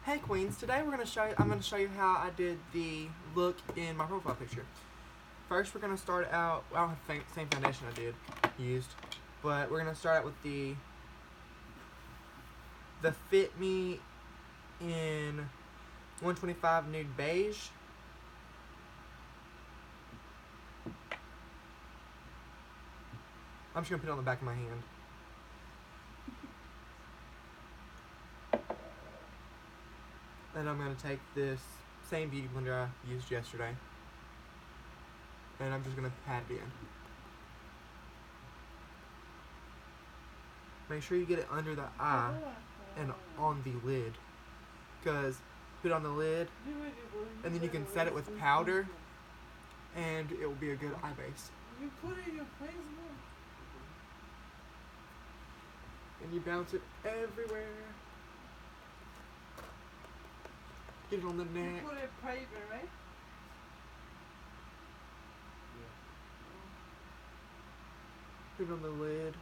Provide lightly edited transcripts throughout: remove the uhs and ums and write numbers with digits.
Hey Queens, today I'm going to show you how I did the look in my profile picture. First we're going to start out, I don't have the same foundation I used, but we're going to start out with the Fit Me in 125 Nude Beige. I'm just going to put it on the back of my hand. And I'm going to take this same beauty blender I used yesterday, and I'm just going to pat it in. Make sure you get it under the eye and on the lid, because put it on the lid and then you can set it with powder and it will be a good eye base. You put it in your Facebook. And you bounce it everywhere. Get it on the neck. You put it private, right? Put it on the lid.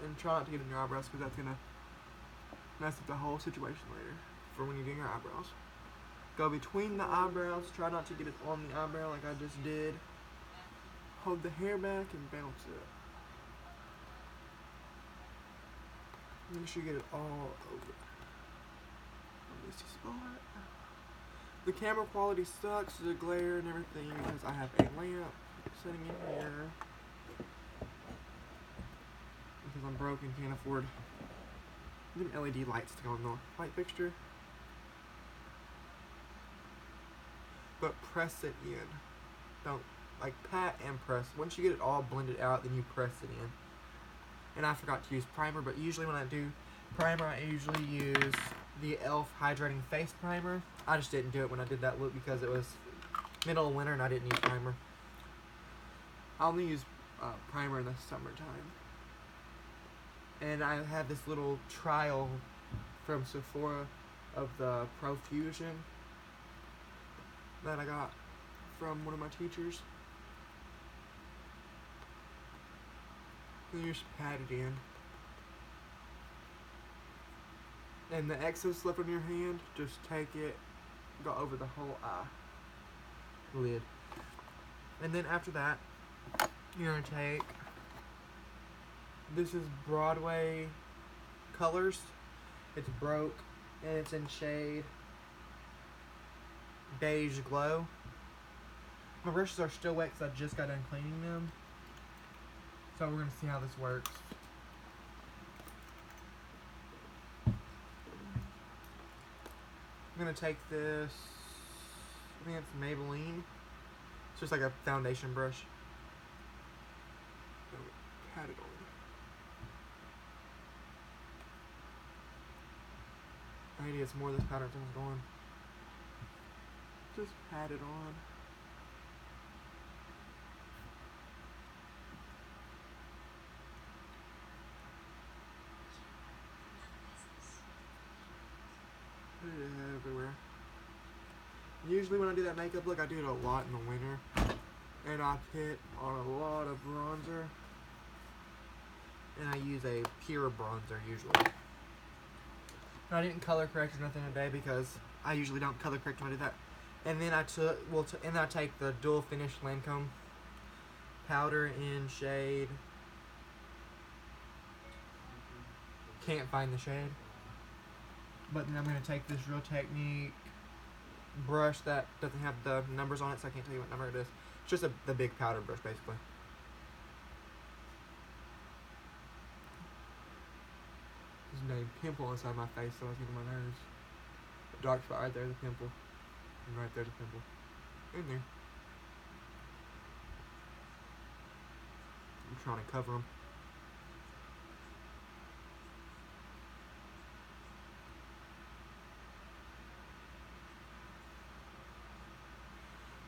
And try not to get it in your eyebrows, because that's going to mess up the whole situation later for when you're doing your eyebrows. Go between the eyebrows. Try not to get it on the eyebrow like I just did. Hold the hair back and bounce it. Make sure you get it all over. This spot. The camera quality sucks, the glare and everything, because I have a lamp sitting in here. Because I'm broke and can't afford them LED lights to go on the light fixture. But press it in. Don't, like, pat and press. Once you get it all blended out, then you press it in. And I forgot to use primer, but usually when I do primer, I usually use the e.l.f. Hydrating Face Primer. I just didn't do it when I did that look because it was middle of winter and I didn't use primer. I only use primer in the summertime. And I have this little trial from Sephora of the Profusion that I got from one of my teachers. And you just pat it in. And the excess left on your hand, just take it, go over the whole eye lid. And then after that, you're going to take, this is Broadway Colors. It's broke, and it's in shade Beige Glow. My brushes are still wet because I just got done cleaning them. So we're going to see how this works. I'm going to take this, I think it's Maybelline. It's just like a foundation brush. Pat it on. I need to get some more of this powder until it's gone. Just pat it on. Put it everywhere. Usually when I do that makeup look, I do it a lot in the winter. And I put on a lot of bronzer. And I use a pure bronzer usually. And I didn't color correct or nothing today because I usually don't color correct when I do that. And then I take the Dual Finish Lancome powder in shade. Can't find the shade. But then I'm going to take this Real Technique brush that doesn't have the numbers on it, so I can't tell you what number it is. It's just the big powder brush, basically. There's a pimple inside my face, so I was getting my nerves. The dark spot right there, the pimple. And right there's a pimple. In there. I'm trying to cover them.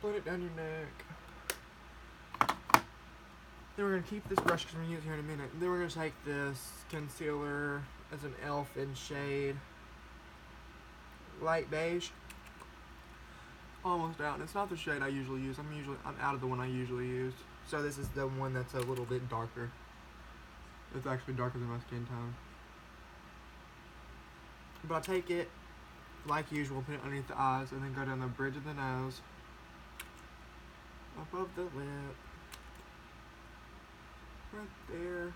Blend it down your neck. Then we're going to keep this brush because we're going to use it here in a minute. Then we're going to take this concealer as an e.l.f. in shade Light Beige. Almost out. And it's not the shade I usually use. I'm out of the one I usually use. So this is the one that's a little bit darker. It's actually darker than my skin tone. But I take it like usual, put it underneath the eyes and then go down the bridge of the nose, above the lip, right there,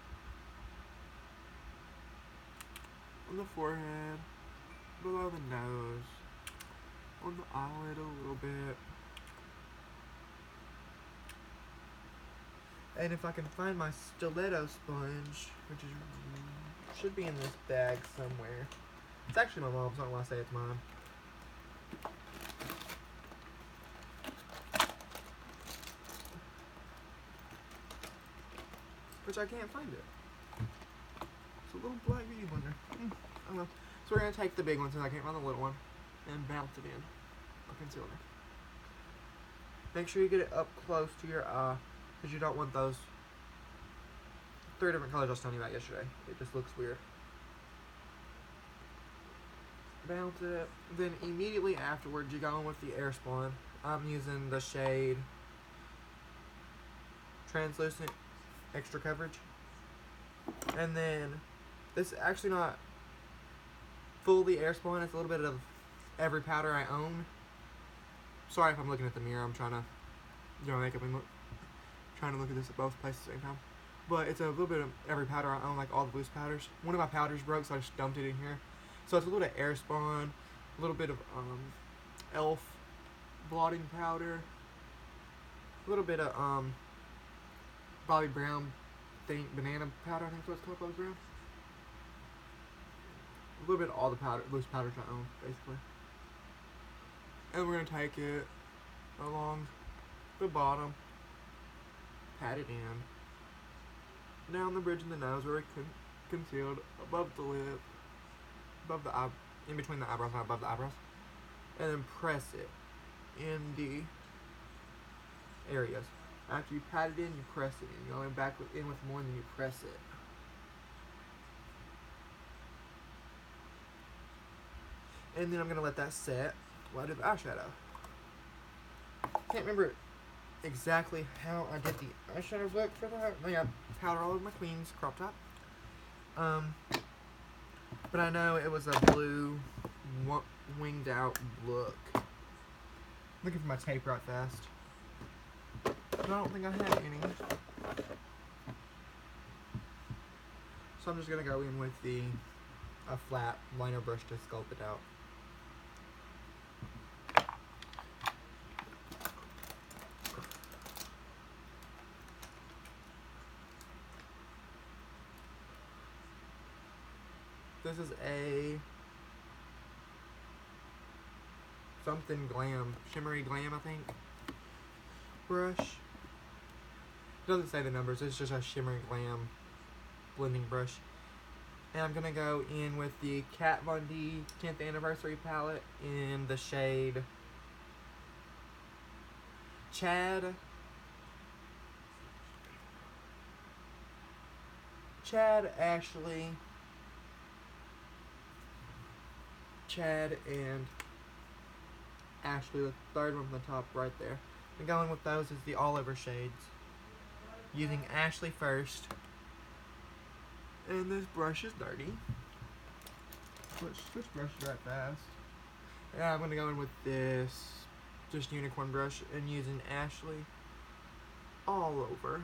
on the forehead, below the nose, on the eyelid a little bit. And if I can find my stiletto sponge, which should be in this bag somewhere. It's actually my mom's, I don't want to say it's mine. Which I can't find it. It's a little black beauty blender. I don't know. So we're going to take the big one since I can't find the little one and bounce it in. A concealer. Make sure you get it up close to your eye because you don't want those 3 different colors I was telling you about yesterday. It just looks weird. Bounce it. Then immediately afterwards you go in with the Airspun. I'm using the shade Translucent Extra Coverage. And then this is actually not fully Airspun. It's a little bit of every powder I own. Sorry if I'm looking at the mirror. I'm trying to do my makeup and trying to look at this at both places at the same time. But it's a little bit of every powder I own, like all the loose powders. One of my powders broke, so I just dumped it in here. So it's a little bit of Airspun, a little bit of Elf blotting powder, a little bit of Bobbi Brown banana powder, I think that's what it's called, Bobbi Brown. A little bit of all the loose powders I own, basically. And we're going to take it along the bottom, pat it in, down the bridge of the nose where it concealed, above the lip, above the eye, in between the eyebrows, not above the eyebrows, and then press it in the areas. After you pat it in, you press it in. You go back in with more, and then you press it. And then I'm going to let that set while I do the eyeshadow. Can't remember exactly how I did the eyeshadow look for that. I got powder all over my Queen's crop top. But I know it was a blue, winged out look. Looking for my tape right fast. But I don't think I have any. So I'm just going to go in with a flat liner brush to sculpt it out. This is a something glam, shimmery glam, I think, brush. It doesn't say the numbers, it's just a shimmery glam blending brush. And I'm going to go in with the Kat Von D 10th Anniversary palette in the shade Chad Ashley, Chad and Ashley, the third one from the top right there. And going with those is the all over shades. Using Ashley first. And this brush is dirty. Switch brushes right fast. And I'm going to go in with this just unicorn brush and using Ashley all over.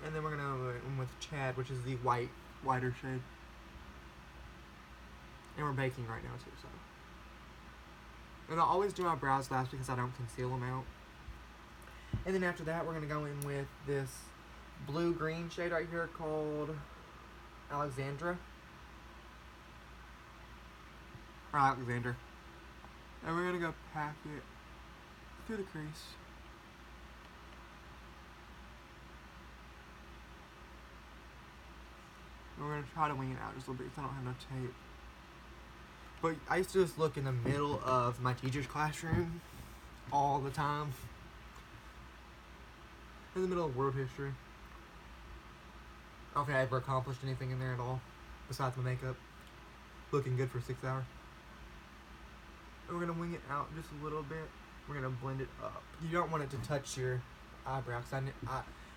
And then we're going to go in with Chad, which is the whiter shade. And we're baking right now too, so. And I always do my brows last because I don't conceal them out. And then after that, we're going to go in with this blue-green shade right here called Alexandra. Or Alexander. And we're going to go pack it through the crease. And we're going to try to wing it out just a little bit because I don't have no tape. But I used to just look in the middle of my teacher's classroom all the time. In the middle of world history. I don't think I ever accomplished anything in there at all. Besides my makeup. Looking good for 6 hours. And we're going to wing it out just a little bit. We're going to blend it up. You don't want it to touch your eyebrow. Because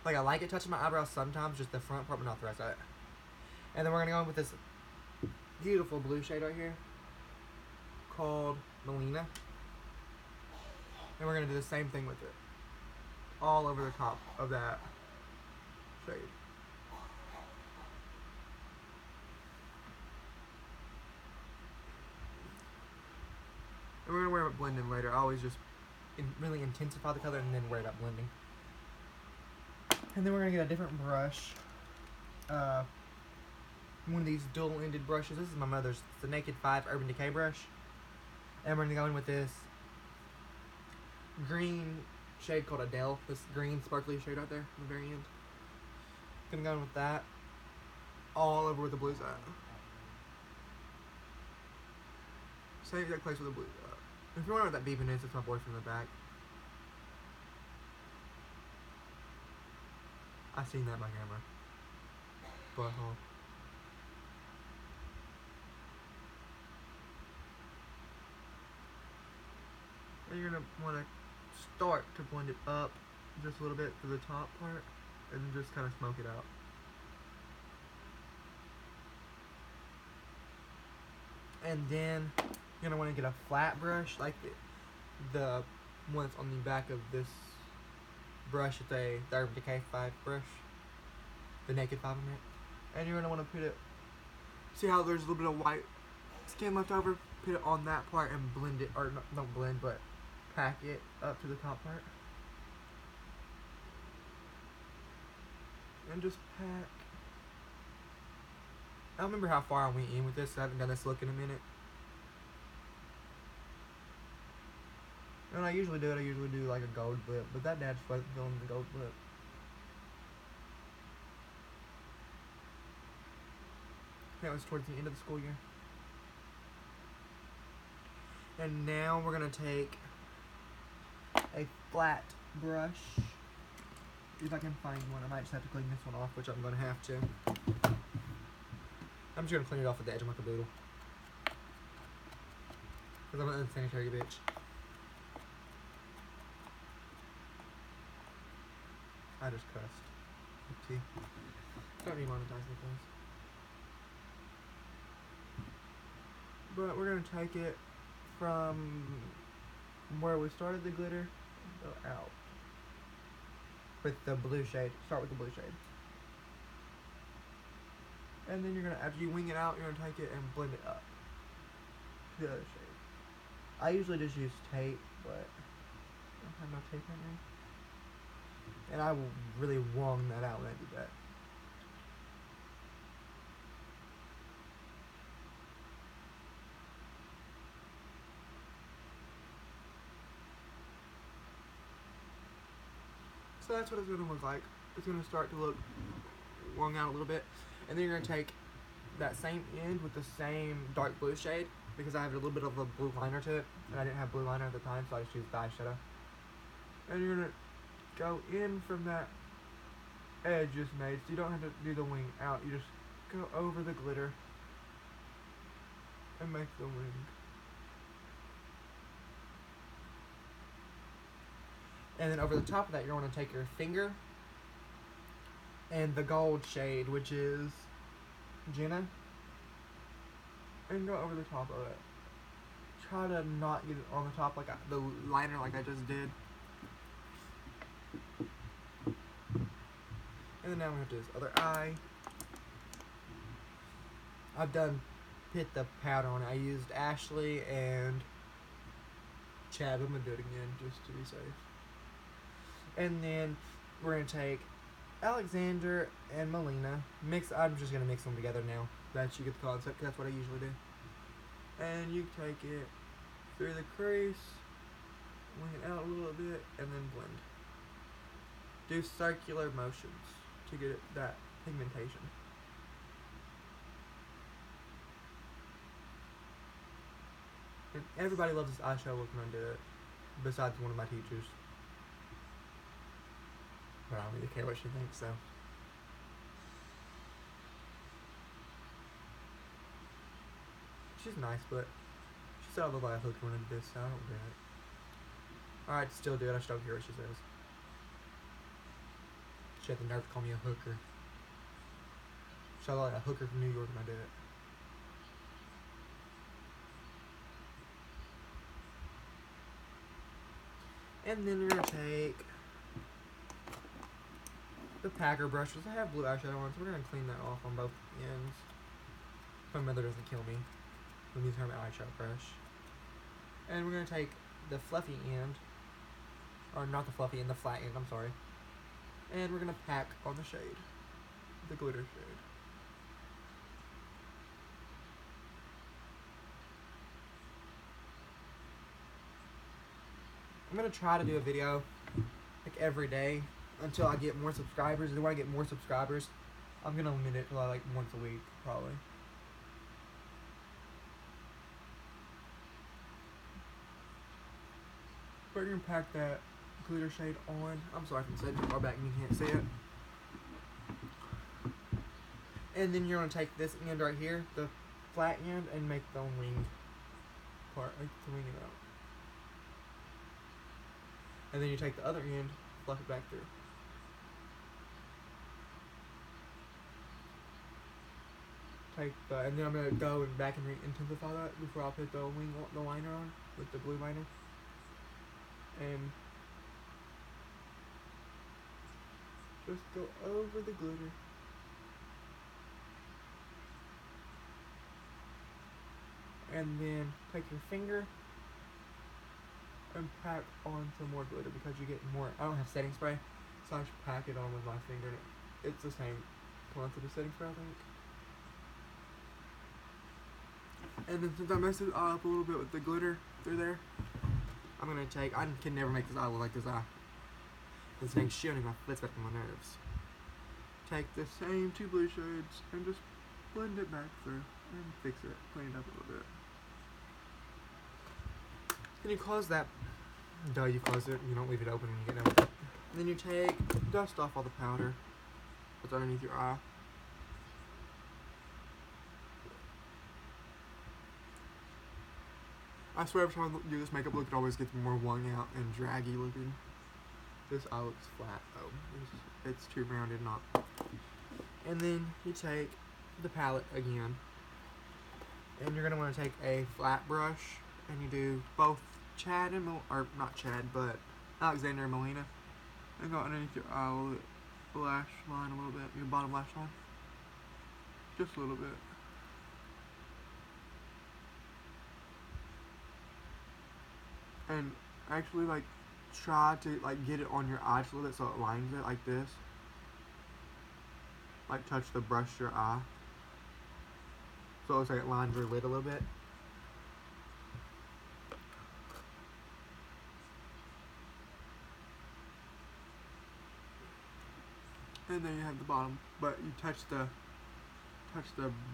Like, I like it touching my eyebrows sometimes, just the front part, but not the rest of it. And then we're gonna go in with this beautiful blue shade right here called Melina. And we're gonna do the same thing with it. All over the top of that shade. And we're gonna worry about blending later. I always just really intensify the color and then worry about blending. And then we're gonna get a different brush. One of these dual-ended brushes. This is my mother's. It's the Naked 5 Urban Decay brush. And we're gonna go in with this green shade called Adele. This green sparkly shade right there at the very end. Gonna go in with that all over where the blue's at. Same exact place where the blue's at. If you're wondering what that beeping is, it's my boyfriend in the back. I seen that in my camera. Butthole. And you're gonna want to start to blend it up just a little bit to the top part and just kind of smoke it out. And then you're gonna want to get a flat brush like the one that's on the back of this brush. It's the Urban Decay 5 brush, the Naked 5 in it. And you're gonna want to put it. See how there's a little bit of white skin left over? Put it on that part and blend it, or not blend, but pack it up to the top part. And just pack. I don't remember how far I went in with this. I haven't done this look in a minute. And I usually do like a gold lip, but that dad's wasn't feeling the gold lip. That was towards the end of the school year. And now we're gonna take a flat brush. If I can find one, I might just have to clean this one off, which I'm gonna have to. I'm just gonna clean it off with the edge of my caboodle. Because I'm an unsanitary bitch. I just cussed. Oopsie. Don't need monetizing things. But we're gonna take it from where we started the glitter, go out with the blue shade. Start with the blue shade, and then you're gonna, after you wing it out, you're gonna take it and blend it up to the other shade. I usually just use tape, but I don't have no tape right now, and I will really wrong that out when I do that. So that's what it's going to look like. It's going to start to look wrung out a little bit. And then you're going to take that same end with the same dark blue shade, because I have a little bit of a blue liner to it, and I didn't have blue liner at the time, so I just used the eyeshadow. And you're going to go in from that edge just made, so you don't have to do the wing out. You just go over the glitter and make the wing. And then over the top of that, you're going to take your finger and the gold shade, which is Jenna, and go over the top of it. Try to not get it on the top like the liner like I just did. And then now we have to do this other eye. I've done put the powder on it. I used Ashley and Chad. I'm going to do it again just to be safe. And then we're going to take Alexander and Melina. I'm just going to mix them together now. That you get the concept, because that's what I usually do. And you take it through the crease, wing it out a little bit, and then blend. Do circular motions to get that pigmentation. And everybody loves this eyeshadow look when I do it, besides one of my teachers. But I don't really care what she thinks, so. She's nice, but she said I look like a hooker when I did this, so I don't get it. Alright, still do it. I just don't care what she says. she had the nerve to call me a hooker. She looked like a hooker from New York when I did it. And then you're gonna take the packer brushes. I have blue eyeshadow on, so we're gonna clean that off on both ends. My mother doesn't kill me when using her eyeshadow brush. And we're gonna take the fluffy end, or not the fluffy end, the flat end, I'm sorry. And we're gonna pack on the shade, the glitter shade. I'm gonna try to do a video like every day until I get more subscribers. And when I get more subscribers, I'm gonna limit it to like once a week, probably. We're gonna pack that glitter shade on. I'm sorry if I'm setting far back and you can't see it. And then you're gonna take this end right here, the flat end, and make the wing part, like the wing it out. And then you take the other end, fluff it back through. And then I'm gonna go and back and intensify that before I put the wing, the liner on with the blue liner. And just go over the glitter. And then take your finger and pack on some more glitter because you get more. I don't have setting spray, so I just pack it on with my finger. And it's the same concept of setting spray, I think. And then since I messed it up a little bit with the glitter through there, I'm gonna take. I can never make this eye look like this eye. This thing's shooting my fits back on my nerves. Take the same two blue shades and just blend it back through and fix it, clean it up a little bit. Then you close that. Duh, you close it. You don't leave it open when you get done with it. And then you take, dust off all the powder that's underneath your eye. I swear every time I do this makeup look, it always gets more wrung out and draggy looking. This eye looks flat though. It's too rounded, not. And then you take the palette again. And you're going to want to take a flat brush and you do both Chad and or not Chad, but Alexander and Melina, and go underneath your eye, lash line a little bit, your bottom lash line, just a little bit. And actually, like, try to like get it on your eye just a little bit so it lines it like this. Like touch the brush to your eye, so it looks like it lines your lid a little bit. And then you have the bottom, but you touch the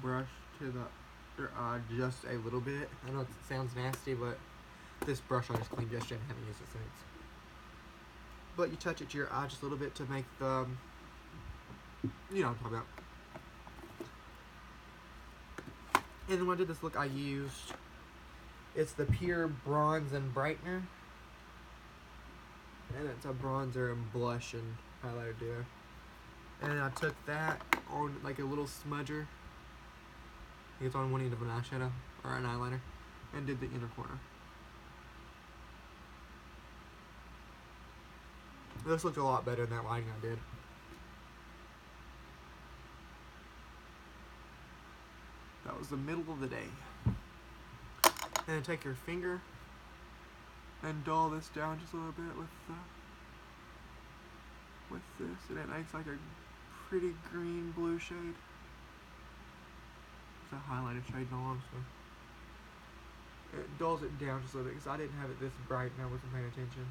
brush to your eye just a little bit. I know it sounds nasty, but this brush I just cleaned yesterday and haven't used it since. But you touch it to your eye just a little bit to make the, you know what I'm talking about. And then when I did this look, I used, it's the Pure Bronze and Brightener. And it's a bronzer and blush and highlighter duo. And I took that on like a little smudger. It's on one end of an eyeshadow or an eyeliner, and did the inner corner. This looked a lot better than that lining I did. That was the middle of the day. And then take your finger and dull this down just a little bit with this, and it makes like a pretty green blue shade. It's a highlighted shade, no honesty. It dulls it down just a little bit because I didn't have it this bright and I wasn't paying attention.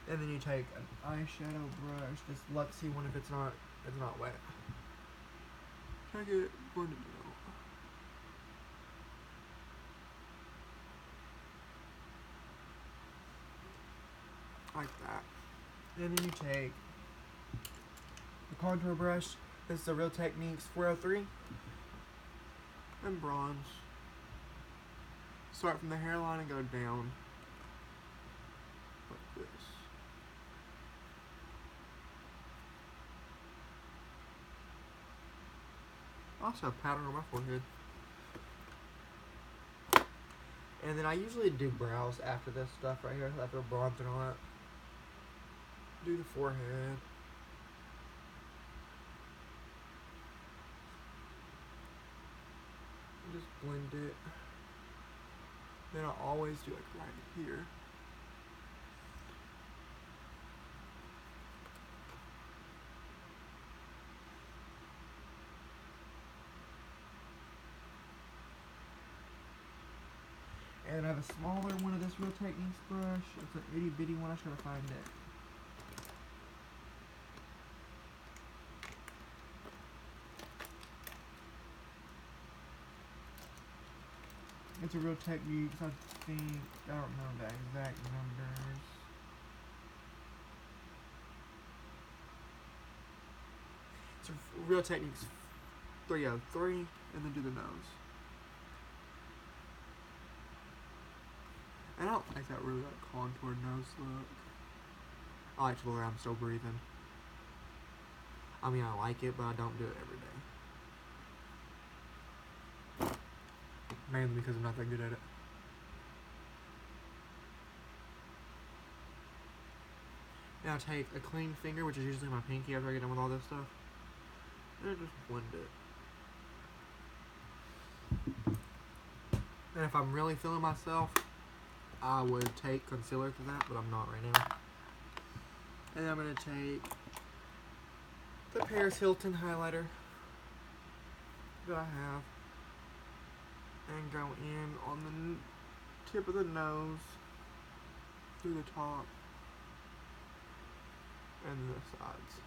And then you take an eyeshadow brush, this Luxie one if it's not wet. Take it, blend it out. Like that. And then you take the contour brush. This is the Real Techniques 403. And bronze. Start from the hairline and go down. Like this. Also have powder on my forehead. And then I usually do brows after this stuff right here, after bronzer and all that. Do the forehead. Just blend it. Then I always do like right here. And I have a smaller one of this Real Techniques brush. It's an itty bitty one. I try to find it. It's a Real Techniques, I think. I don't know the exact numbers. It's a Real Techniques 303, and then do the nose. And I don't like that really like contoured nose look. I like to look like I'm still breathing. I mean, I like it, but I don't do it every day. Mainly because I'm not that good at it. Now I take a clean finger, which is usually my pinky after I get done with all this stuff, and I just blend it. And if I'm really feeling myself, I would take concealer to that, but I'm not right now. And then I'm going to take the Paris Hilton highlighter that I have and go in on the tip of the nose, through the top, and the sides.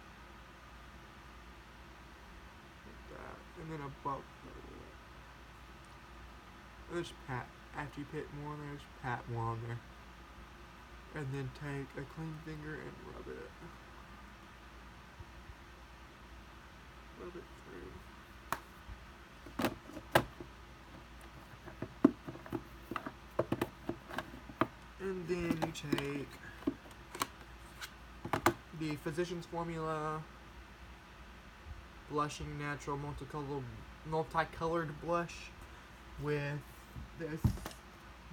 Like that. And then above that. Just pat. After you put more on there, just pat more on there. And then take a clean finger and rub it. Rub it through. And then you take the Physicians Formula Blushing Natural Multicolored Blush with this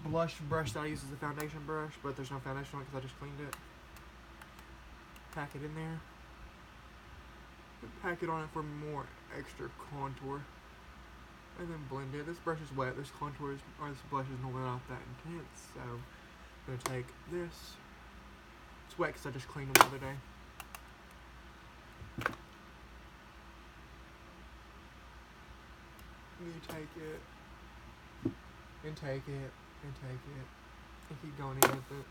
blush brush that I use as a foundation brush, but there's no foundation on it because I just cleaned it. Pack it in there. And pack it on it for more extra contour. And then blend it. This brush is wet. This contour is, or this blush is normally not that intense, so I'm going to take this. It's wet because I just cleaned them the other day. And you take it, and take it, and take it, and keep going in with it.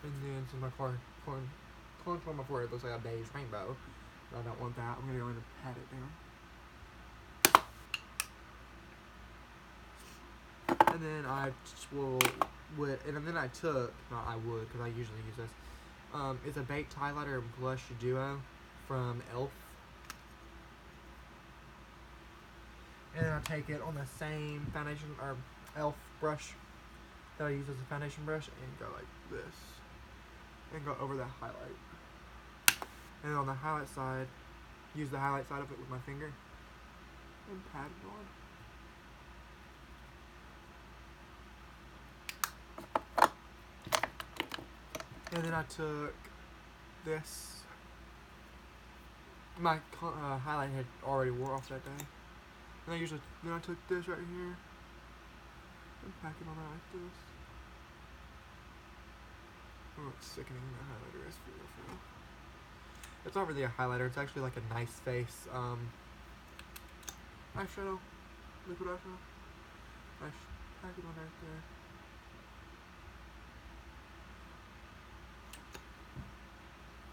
And then since my contour on my forehead looks like a beige rainbow, but I don't want that, I'm going to go in and pat it down. And then I took, not I would, because I usually use this, it's a baked highlighter and blush duo from e.l.f. And then I take it on the same foundation or e.l.f. brush that I use as a foundation brush and go like this. And go over that highlight. And on the highlight side, use the highlight side of it with my finger. And pat it on. And then I took this. My highlight had already wore off that day. And then I took this right here and pack it on there like this. Oh, it's sickening. That highlighter is beautiful. It's not really a highlighter. It's actually like a nice face eyeshadow, liquid eyeshadow. Pack it on right there.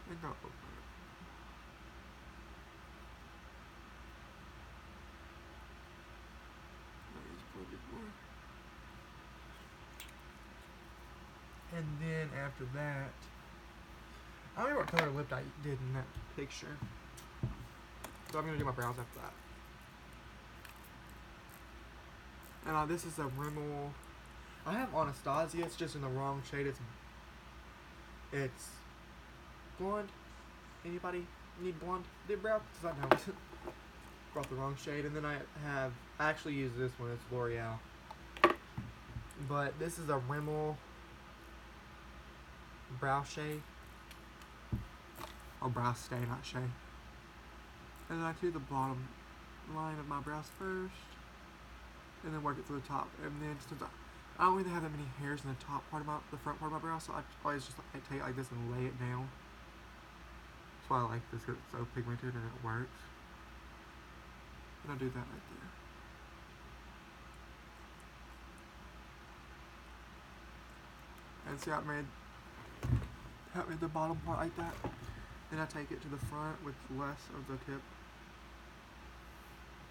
And go over it. And then after that, I don't remember what color lip I did in that picture. So I'm going to do my brows after that. And this is a Rimmel. I have Anastasia. It's just in the wrong shade. It's blonde. Anybody need blonde dip brow? Because I don't. Brought the wrong shade. And then I actually use this one. It's L'Oreal. But this is a Rimmel brow shade. Oh, brow stay, not shade. And then I do the bottom line of my brows first. And then work it to the top. And then since I don't really have that many hairs in the top part of the front part of my brow, so I always just take it like this and lay it down. That's why I like this, because it's so pigmented and it works. And I do that right there. And see how it made the bottom part like that. Then I take it to the front with less of the tip.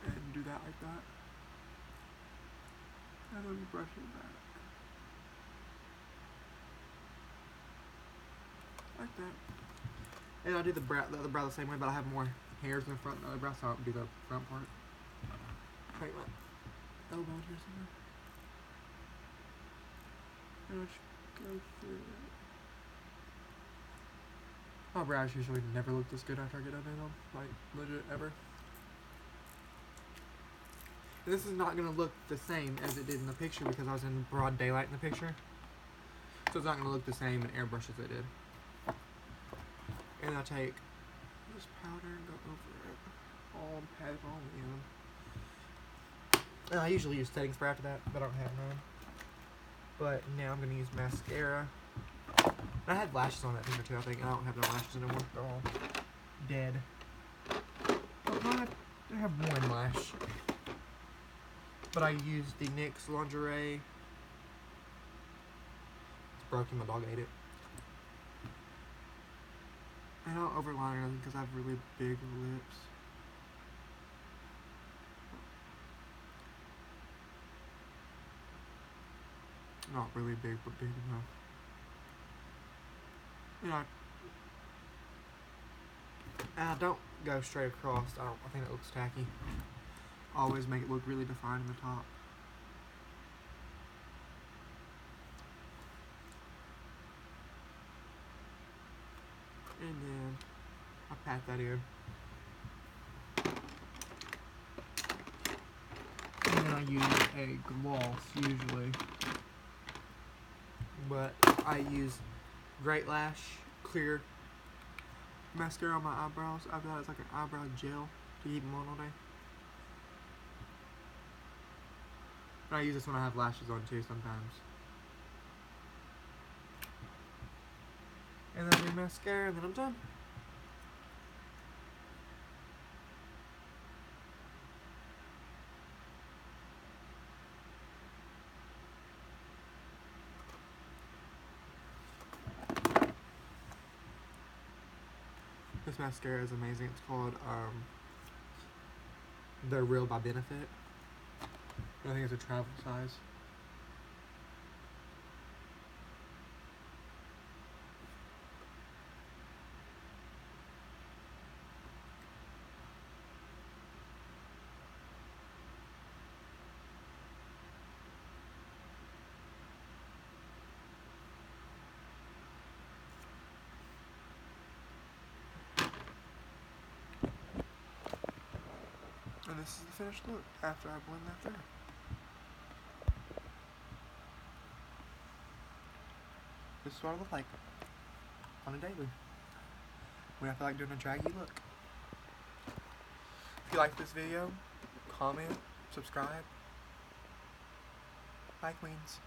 And do that like that. And then brush it back. Like that. And I do the other brow the same way, but I have more hairs in the front than the other brow, so I don't do the front part. Take my elbow here somewhere. And I just go through it. My brows usually never look this good after I get done doing them. Like, legit, ever. And this is not going to look the same as it did in the picture because I was in broad daylight in the picture. So it's not going to look the same in airbrush as it did. And I'll take this powder and go over it. All pat it all in. And I usually use setting spray after that, but I don't have none. But now I'm going to use mascara. And I had lashes on that finger too, I think. And I don't have no lashes anymore. They're all dead. But I have one lash. But I used the NYX lingerie. It's broken, my dog ate it. And I don't overline or anything because I have really big lips. Not really big, but big enough. And I don't go straight across. I think it looks tacky. Always make it look really defined in the top. And then I pat that in. And then I use a gloss usually. But I use Great Lash clear mascara on my eyebrows. After that, it's like an eyebrow gel to keep them on all day. And I use this when I have lashes on too sometimes. And then I do mascara, and then I'm done. This mascara is amazing. It's called The Real by Benefit. I think it's a travel size. And this is the finished look after I blend that through. This is what I look like on a daily when I feel like doing a draggy look. If you like this video, comment, subscribe. Bye, queens.